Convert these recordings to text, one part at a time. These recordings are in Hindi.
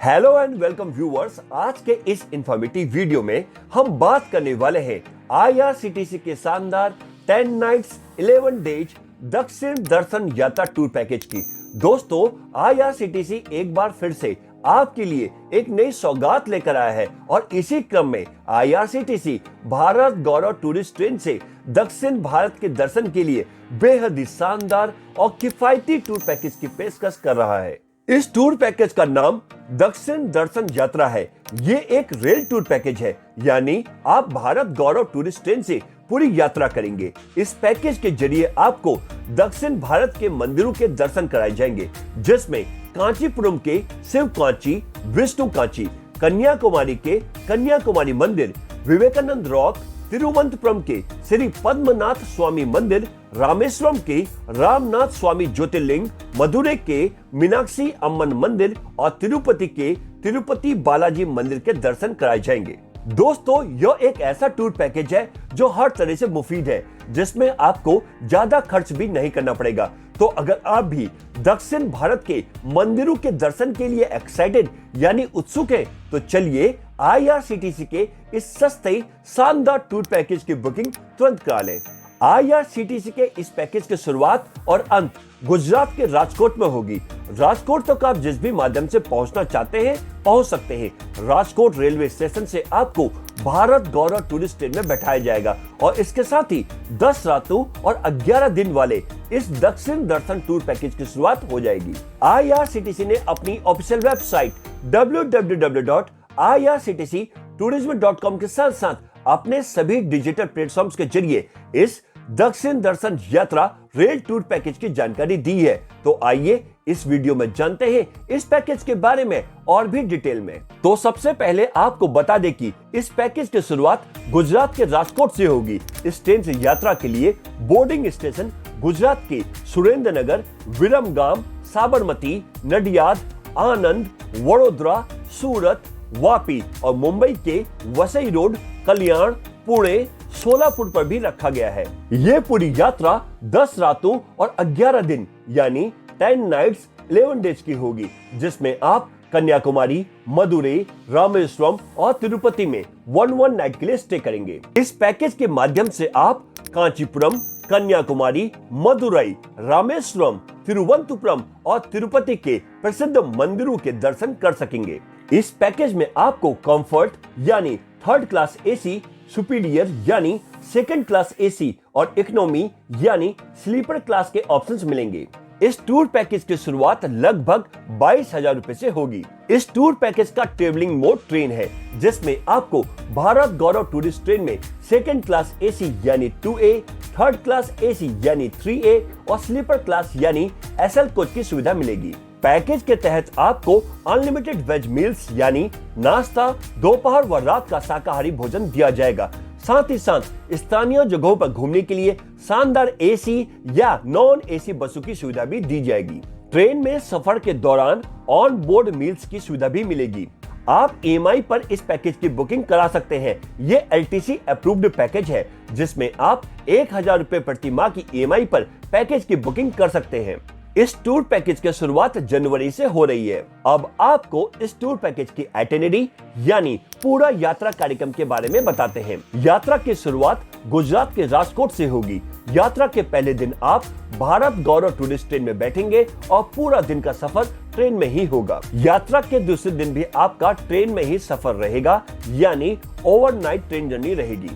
Hello and welcome viewers. आज के इस इंफॉर्मेटिव वीडियो में हम बात करने वाले हैं आईआरसीटीसी के शानदार 10 नाइट्स 11 डेज दक्षिण दर्शन यात्रा टूर पैकेज की। दोस्तों, आईआरसीटीसी एक बार फिर से आपके लिए एक नई सौगात लेकर आया है और इसी क्रम में आईआरसीटीसी भारत गौरव टूरिस्ट ट्रेन से दक्षिण भारत के दर्शन के लिए बेहद ही शानदार और किफायती टूर पैकेज की पेशकश कर रहा है। इस टूर पैकेज का नाम दक्षिण दर्शन यात्रा है। ये एक रेल टूर पैकेज है, यानी आप भारत गौरव टूरिस्ट ट्रेन से पूरी यात्रा करेंगे। इस पैकेज के जरिए आपको दक्षिण भारत के मंदिरों के दर्शन कराए जाएंगे, जिसमें कांचीपुरम के शिव कांची, विष्णु कांची, कन्याकुमारी के कन्याकुमारी मंदिर, विवेकानंद रॉक, तिरुवनंतपुरम के श्री पद्मनाथ स्वामी मंदिर, रामेश्वरम के रामनाथ स्वामी ज्योतिर्लिंग, मदुरै के मीनाक्षी अम्मन मंदिर और तिरुपति के तिरुपति बालाजी मंदिर के दर्शन कराए जाएंगे। दोस्तों, यह एक ऐसा टूर पैकेज है जो हर तरह से मुफीद है, जिसमें आपको ज्यादा खर्च भी नहीं करना पड़ेगा। तो अगर आप भी दक्षिण भारत के मंदिरों के दर्शन के लिए एक्साइटेड यानी उत्सुक हैं, तो चलिए आईआरसीटीसी के इस सस्ते शानदार टूर पैकेज की बुकिंग तुरंत करा लें। आईआरसीटीसी के इस पैकेज की शुरुआत और अंत गुजरात के राजकोट में होगी। राजकोट तक आप जिस भी माध्यम से पहुंचना चाहते हैं पहुंच सकते हैं। राजकोट रेलवे स्टेशन से आपको भारत गौरव टूरिस्ट ट्रेन में बैठाया जाएगा और इसके साथ ही 10 रातों और 11 दिन वाले इस दक्षिण दर्शन टूर पैकेज की शुरुआत हो जाएगी। आईआरसीटीसी ने अपनी ऑफिशियल वेबसाइट www.irctctourism.com के साथ साथ अपने सभी डिजिटल प्लेटफॉर्म्स के जरिए इस दक्षिण दर्शन यात्रा रेल टूर पैकेज की जानकारी दी है। तो आइए इस वीडियो में जानते हैं इस पैकेज के बारे में और भी डिटेल में। तो सबसे पहले आपको बता दें कि इस पैकेज की शुरुआत गुजरात के राजकोट से होगी। इस ट्रेन से यात्रा के लिए बोर्डिंग स्टेशन गुजरात के सुरेंद्रनगर, विरमगाम, साबरमती, नडियाद, आनंद, वडोदरा, सूरत, वापी और मुंबई के वसई रोड, कल्याण, पुणे, सोलापुर पर भी रखा गया है। ये पूरी यात्रा 10 रातों और 11 दिन यानी 10 नाइट्स 11 डेज की होगी, जिसमें आप कन्याकुमारी, मदुरै, रामेश्वरम और तिरुपति में 1 नाइट के लिए स्टे करेंगे। इस पैकेज के माध्यम से आप कांचीपुरम, कन्याकुमारी, मदुरै, रामेश्वरम, तिरुवनंतपुरम और तिरुपति के प्रसिद्ध मंदिरों के दर्शन कर सकेंगे। इस पैकेज में आपको कंफर्ट यानी 3rd क्लास एसी, सुपीरियर यानी 2nd क्लास एसी और इकोनॉमी यानी स्लीपर क्लास के ऑप्शंस मिलेंगे। इस टूर पैकेज की शुरुआत लगभग 22,000 रुपए से होगी। इस टूर पैकेज का ट्रेवलिंग मोड ट्रेन है, जिसमें आपको भारत गौरव टूरिस्ट ट्रेन में 2nd क्लास एसी यानी 2A, 3rd क्लास एसी यानी 3A और स्लीपर क्लास यानी SL कोच की सुविधा मिलेगी। पैकेज के तहत आपको अनलिमिटेड वेज मील्स यानी नाश्ता, दोपहर व रात का शाकाहारी भोजन दिया जाएगा। साथ ही साथ स्थानीय जगहों पर घूमने के लिए शानदार एसी या नॉन एसी बसों की सुविधा भी दी जाएगी। ट्रेन में सफर के दौरान ऑन बोर्ड मील्स की सुविधा भी मिलेगी। आप EMI पर इस पैकेज की बुकिंग करा सकते हैं। ये LTC अप्रूव्ड पैकेज है, जिसमें आप 1,000 रुपए प्रति माह की EMI पर पैकेज की बुकिंग कर सकते हैं। इस टूर पैकेज की शुरुआत जनवरी से हो रही है। अब आपको इस टूर पैकेज की आइटिनरी यानी पूरा यात्रा कार्यक्रम के बारे में बताते हैं। यात्रा की शुरुआत गुजरात के राजकोट से होगी। यात्रा के पहले दिन आप भारत गौरव टूरिस्ट ट्रेन में बैठेंगे और पूरा दिन का सफर ट्रेन में ही होगा। यात्रा के दूसरे दिन भी आपका ट्रेन में ही सफर रहेगा, यानी ओवरनाइट ट्रेन जर्नी रहेगी।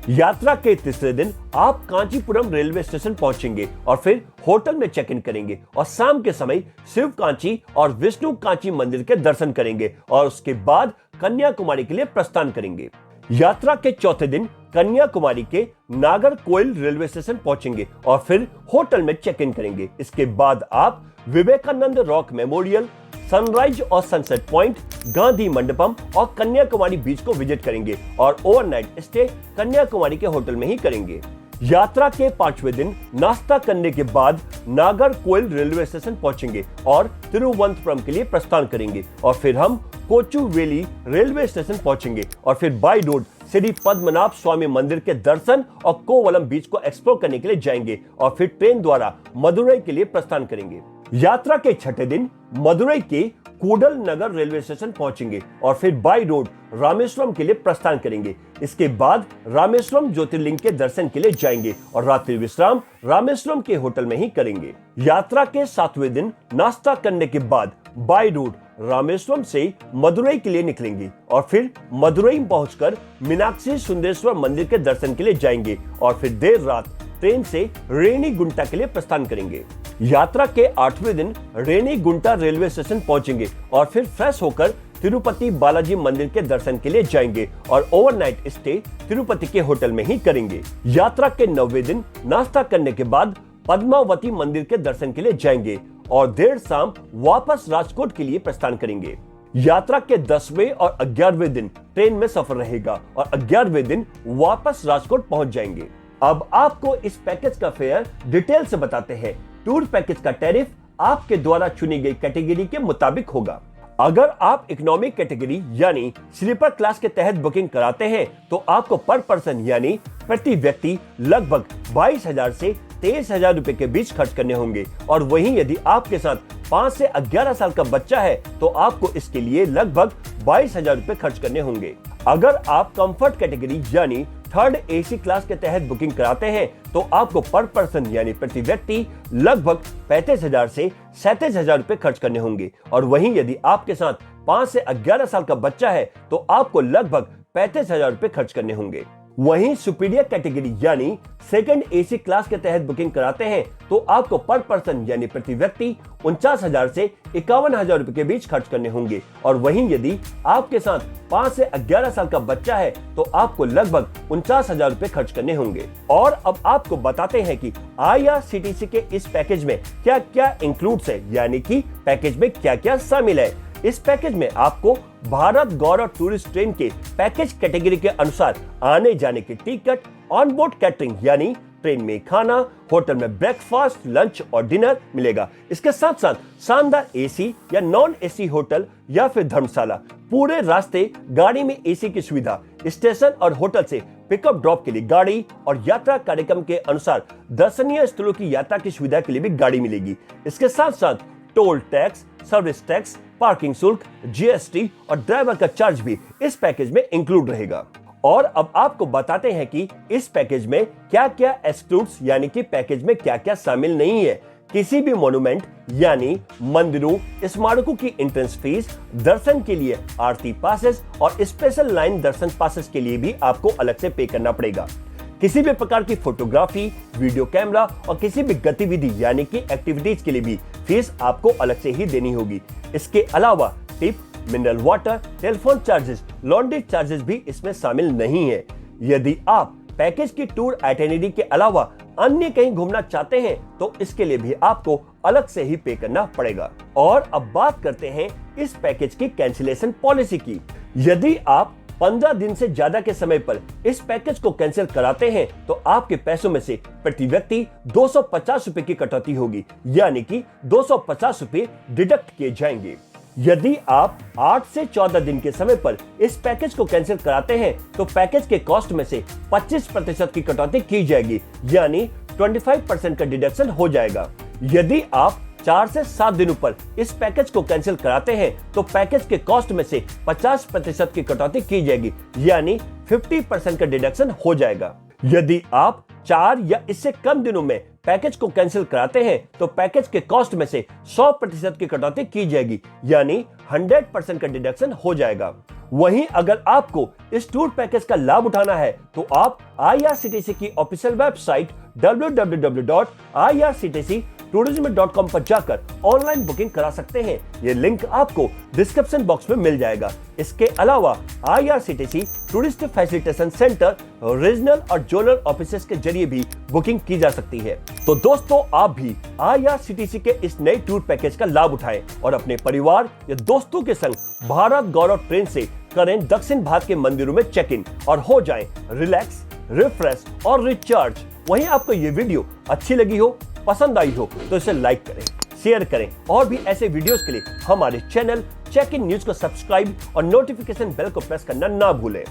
यात्रा के तीसरे दिन आप कांचीपुरम रेलवे स्टेशन पहुंचेंगे और फिर होटल में चेक इन करेंगे और शाम के समय शिव कांची और विष्णु कांची मंदिर के दर्शन करेंगे और उसके बाद कन्याकुमारी के लिए प्रस्थान करेंगे। यात्रा के चौथे दिन कन्याकुमारी के नागरकोइल रेलवे स्टेशन पहुंचेंगे और फिर होटल में चेक इन करेंगे। इसके बाद आप विवेकानंद रॉक मेमोरियल, सनराइज और सनसेट पॉइंट, गांधी मंडपम और कन्याकुमारी बीच को विजिट करेंगे और ओवरनाइट स्टे कन्याकुमारी के होटल में ही करेंगे। यात्रा के 5वें दिन नाश्ता करने के बाद नागरकोइल रेलवे स्टेशन पहुंचेंगे और तिरुवनंतपुरम के लिए प्रस्थान करेंगे और फिर हम कोचुवेली रेलवे स्टेशन पहुंचेंगे और फिर बाई रोड श्री पद्मनाभ स्वामी मंदिर के दर्शन और कोवलम बीच को एक्सप्लोर करने के लिए जाएंगे और फिर ट्रेन द्वारा मदुरै के लिए प्रस्थान करेंगे। यात्रा के छठे दिन मदुरई के कूडल नगर रेलवे स्टेशन पहुंचेंगे और फिर बाई रोड रामेश्वरम के लिए प्रस्थान करेंगे। इसके बाद रामेश्वरम ज्योतिर्लिंग के दर्शन के लिए जाएंगे और रात्रि विश्राम रामेश्वरम के होटल में ही करेंगे। यात्रा के 7वें दिन नाश्ता करने के बाद बाई रोड रामेश्वरम से मदुरई के लिए निकलेंगे और फिर मदुरई पहुंचकर मीनाक्षी सुंदरेश्वर मंदिर के दर्शन के लिए जाएंगे और फिर देर रात ट्रेन से रेनीगुंटा के लिए प्रस्थान करेंगे। यात्रा के 8वें दिन रेनीगुंटा रेलवे स्टेशन पहुंचेंगे और फिर फ्रेश होकर तिरुपति बालाजी मंदिर के दर्शन के लिए जाएंगे और ओवरनाइट स्टे तिरुपति के होटल में ही करेंगे। यात्रा के 9वें दिन नाश्ता करने के बाद पद्मावती मंदिर के दर्शन के लिए जाएंगे और देर शाम वापस राजकोट के लिए प्रस्थान करेंगे। यात्रा के 10वें और 11वें दिन ट्रेन में सफर रहेगा और 11वें दिन वापस राजकोट पहुंच जाएंगे। अब आपको इस पैकेज का फेयर डिटेल से बताते हैं। टूर पैकेज का टैरिफ आपके द्वारा चुनी गई कैटेगरी के मुताबिक होगा। अगर आप इकोनॉमिक कैटेगरी यानी स्लीपर क्लास के तहत बुकिंग कराते हैं तो आपको पर पर्सन यानी प्रति व्यक्ति लगभग 22,000 से 23,000 रुपए के बीच खर्च करने होंगे और वहीं यदि आपके साथ 5 से 11 साल का बच्चा है तो आपको इसके लिए लगभग 22,000 रुपए खर्च करने होंगे। अगर आप कंफर्ट कैटेगरी यानी थर्ड एसी क्लास के तहत बुकिंग कराते हैं तो आपको पर पर्सन यानी प्रति व्यक्ति लगभग 35,000 से 37,000 रुपए खर्च करने होंगे और वहीं यदि आपके साथ 5 से 11 साल का बच्चा है तो आपको लगभग 35,000 रुपए खर्च करने होंगे। वहीं सुपीरियर कैटेगरी यानी सेकंड एसी क्लास के तहत बुकिंग कराते हैं तो आपको पर पर्सन यानी प्रति व्यक्ति 49,000 से 51,000 रुपए के बीच खर्च करने होंगे और वहीं यदि आपके साथ 5 से 11 साल का बच्चा है तो आपको लगभग 49,000 रुपए खर्च करने होंगे। और अब आपको बताते हैं कि IRCTC के इस पैकेज में क्या क्या इंक्लूड्स है, यानी कि पैकेज में क्या क्या शामिल है। इस पैकेज में आपको भारत गौरव टूरिस्ट ट्रेन के पैकेज कैटेगरी के अनुसार आने जाने की टिकट, ऑन बोर्ड कैटरिंग यानी ट्रेन में खाना, होटल में ब्रेकफास्ट, लंच और डिनर मिलेगा। इसके साथ साथ शानदार एसी या नॉन एसी होटल या फिर धर्मशाला, पूरे रास्ते गाड़ी में एसी की सुविधा, स्टेशन और होटल से पिकअप ड्रॉप के लिए गाड़ी और यात्रा कार्यक्रम के अनुसार दर्शनीय स्थलों की यात्रा की सुविधा के लिए भी गाड़ी मिलेगी। इसके साथ साथ toll tax, service tax, parking शुल्क, GST और ड्राइवर का चार्ज भी इस पैकेज में इंक्लूड रहेगा। और अब आपको बताते हैं कि इस पैकेज में क्या क्या एक्सक्लूड्स यानी कि पैकेज में क्या क्या शामिल नहीं है। किसी भी मोन्यूमेंट यानी मंदिरों, स्मारकों की एंट्रेंस फीस, दर्शन के लिए आरती पासेस और स्पेशल लाइन दर्शन पासेस के लिए भी आपको अलग से पे करना पड़ेगा। किसी भी प्रकार की फोटोग्राफी, वीडियो कैमरा और किसी भी गतिविधि यानी कि एक्टिविटीज के लिए भी फीस आपको अलग से ही देनी होगी। इसके अलावा tip, mineral water, telephone charges, laundry charges भी इसमें शामिल नहीं है। यदि आप पैकेज की टूर आइटिनरी के अलावा अन्य कहीं घूमना चाहते हैं तो इसके लिए भी आपको अलग से ही पे करना पड़ेगा। और अब बात करते हैं इस पैकेज की कैंसिलेशन पॉलिसी की। यदि आप 15 दिन से ज्यादा के समय पर इस पैकेज को कैंसिल कराते हैं तो आपके पैसों में से प्रति व्यक्ति 250 रुपए की कटौती होगी, यानी कि 250 रुपए डिडक्ट किए जाएंगे। यदि आप 8 से 14 दिन के समय पर इस पैकेज को कैंसिल कराते हैं तो पैकेज के कॉस्ट में से 25% की कटौती की जाएगी, यानी 25% का डिडक्शन हो जाएगा। यदि आप 4 से 7 दिनों पर इस पैकेज को कैंसिल कराते हैं तो पैकेज के कॉस्ट में से 50% की कटौती की जाएगी, यानी 50% का डिडक्शन हो जाएगा। यदि आप 4 या इससे कम दिनों में पैकेज को कैंसिल कराते हैं तो पैकेज के कॉस्ट में से 100% की कटौती की जाएगी, यानी 100% का डिडक्शन हो जाएगा। वहीं अगर आपको इस टूर पैकेज का लाभ उठाना है तो आप IRCTC की ऑफिशियल वेबसाइट www.irctctourism.com पर जाकर ऑनलाइन बुकिंग करा सकते हैं। ये लिंक आपको डिस्क्रिप्शन बॉक्स में मिल जाएगा। इसके अलावा IRCTC tourist facilitation centre, regional और जोनल ऑफिसेस के जरिए भी बुकिंग की जा सकती है। तो दोस्तों, आप भी IRCTC के इस नए टूर पैकेज का लाभ उठाएं और अपने परिवार या दोस्तों के संग भारत गौरव ट्रेन से करें दक्षिण भारत के मंदिरों में चेक इन और हो जाएं रिलैक्स, रिफ्रेश और रिचार्ज। वहीं आपको ये वीडियो अच्छी लगी हो, पसंद आई हो तो इसे लाइक करें, शेयर करें और भी ऐसे वीडियोस के लिए हमारे चैनल चेक इन न्यूज को सब्सक्राइब और नोटिफिकेशन बेल को प्रेस करना ना भूलें।